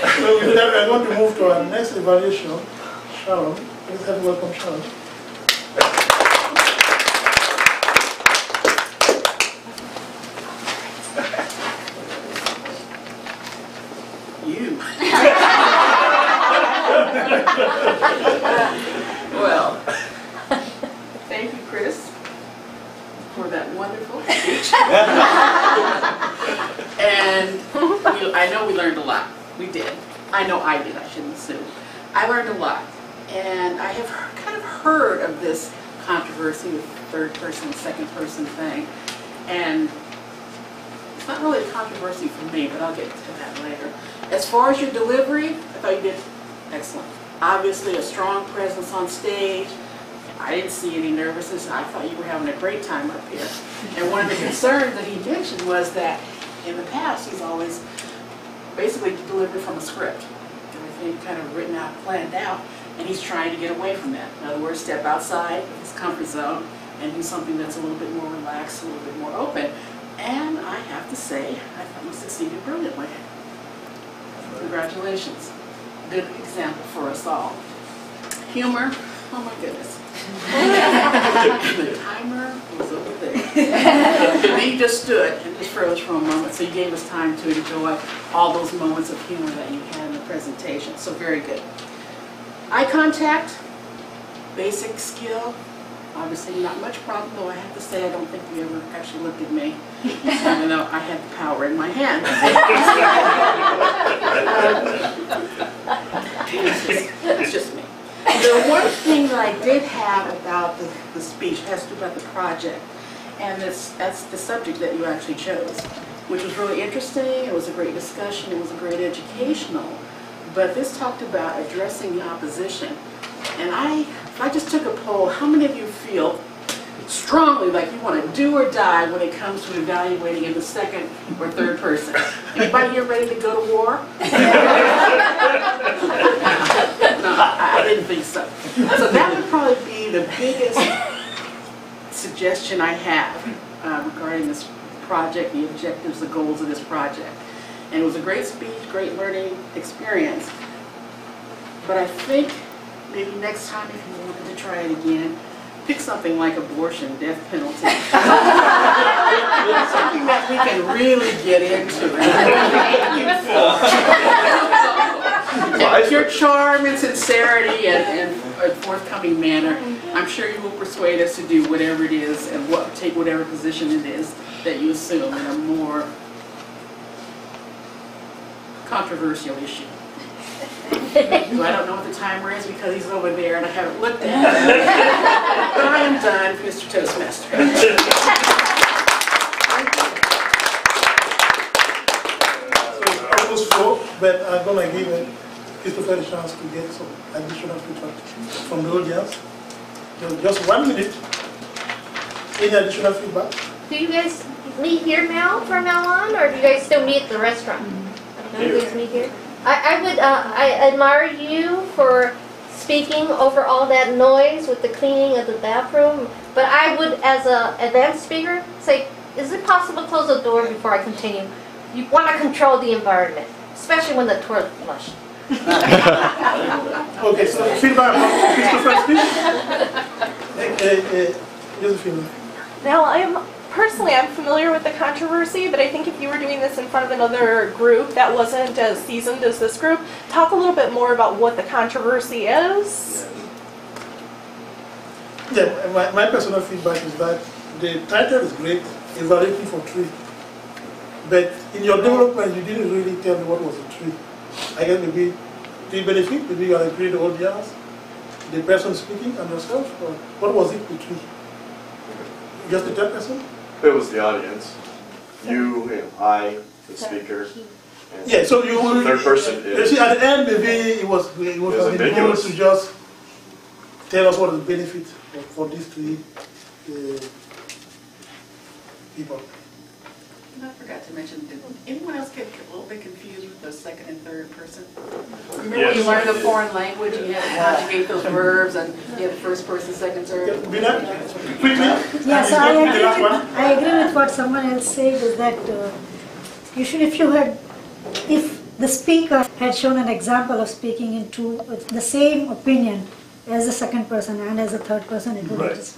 So with that, we're going to move to our next evaluation. Sharon, please have a welcome, Sharon. You. Well, thank you, Chris, for that wonderful speech. And I know we learned a lot. We did. I know I did. I shouldn't assume. I learned a lot. And I have kind of heard of this controversy with third person, second person thing. And it's not really a controversy for me, but I'll get to that later. As far as your delivery, I thought you did excellent. Obviously a strong presence on stage. I didn't see any nervousness. I thought you were having a great time up here. And one of the concerns that he mentioned was that in the past he's always basically delivered from a script. Everything kind of written out, planned out, and he's trying to get away from that. In other words, step outside of his comfort zone and do something that's a little bit more relaxed, a little bit more open. And I have to say, I thought you succeeded brilliantly. Congratulations. Good example for us all. Humor, oh my goodness. The timer was over there. And then you just stood and just froze for a moment, so you gave us time to enjoy all those moments of humor that you had in the presentation. So very good. Eye contact, basic skill. Obviously not much problem, though I have to say I don't think you ever actually looked at me, even though I had the power in my hand. That's just me. The one thing that I did have about the speech has to do about the project, and that's the subject that you actually chose, which was really interesting. It was a great discussion. It was a great educational. But this talked about addressing the opposition. And if I just took a poll, how many of you feel strongly like you want to do or die when it comes to evaluating in the second or third person? Anybody here ready to go to war? No, I didn't think so. So that would probably be the biggest suggestion I have regarding this project, the objectives, the goals of this project. And it was a great speech, great learning experience. But I think maybe next time, if you wanted to try it again, pick something like abortion, death penalty. Something that we can really get into. And your charm and sincerity and forthcoming manner, I'm sure you will persuade us to do whatever it is and take whatever position it is that you assume in a more controversial issue. So I don't know what the timer is because he's over there and I haven't looked at it. I am done, Mr. Toastmaster. So it's almost full, but I'm going to give Christopher a chance to get some additional feedback from the audience. Just 1 minute. Any additional feedback? Do you guys meet here now from now on, or do you guys still meet at the restaurant? Do you guys meet here? I admire you for speaking over all that noise with the cleaning of the bathroom, but I would, as an advanced speaker, say, is it possible to close the door before I continue? You want to control the environment, especially when the toilet flushed. Okay, so feedback from Christopher's speech. Josephine. Now, personally, I'm familiar with the controversy, but I think if you were doing this in front of another group that wasn't as seasoned as this group, talk a little bit more about what the controversy is. Yeah, my personal feedback is that the title is great, evaluating for tree. But in your development, you didn't really tell me what was a tree. I guess maybe the benefit, maybe you agree the audience, the person speaking, and yourself, or what was it, the tree? Just the third person? It was the audience. You and I, the speaker. And yeah, so you will. Third person is. You see, at the end, maybe it was ambiguous to just tell us what is the benefit for these three people. I forgot to mention, did anyone else get a little bit confused with the second and third person? Remember when you learned a foreign language and you had to conjugate those verbs and you had the first person, second, third? Yeah, so I agree with what someone else said, is that you should, if the speaker had shown an example of speaking into the same opinion as the second person and as the third person, it would Right. have just,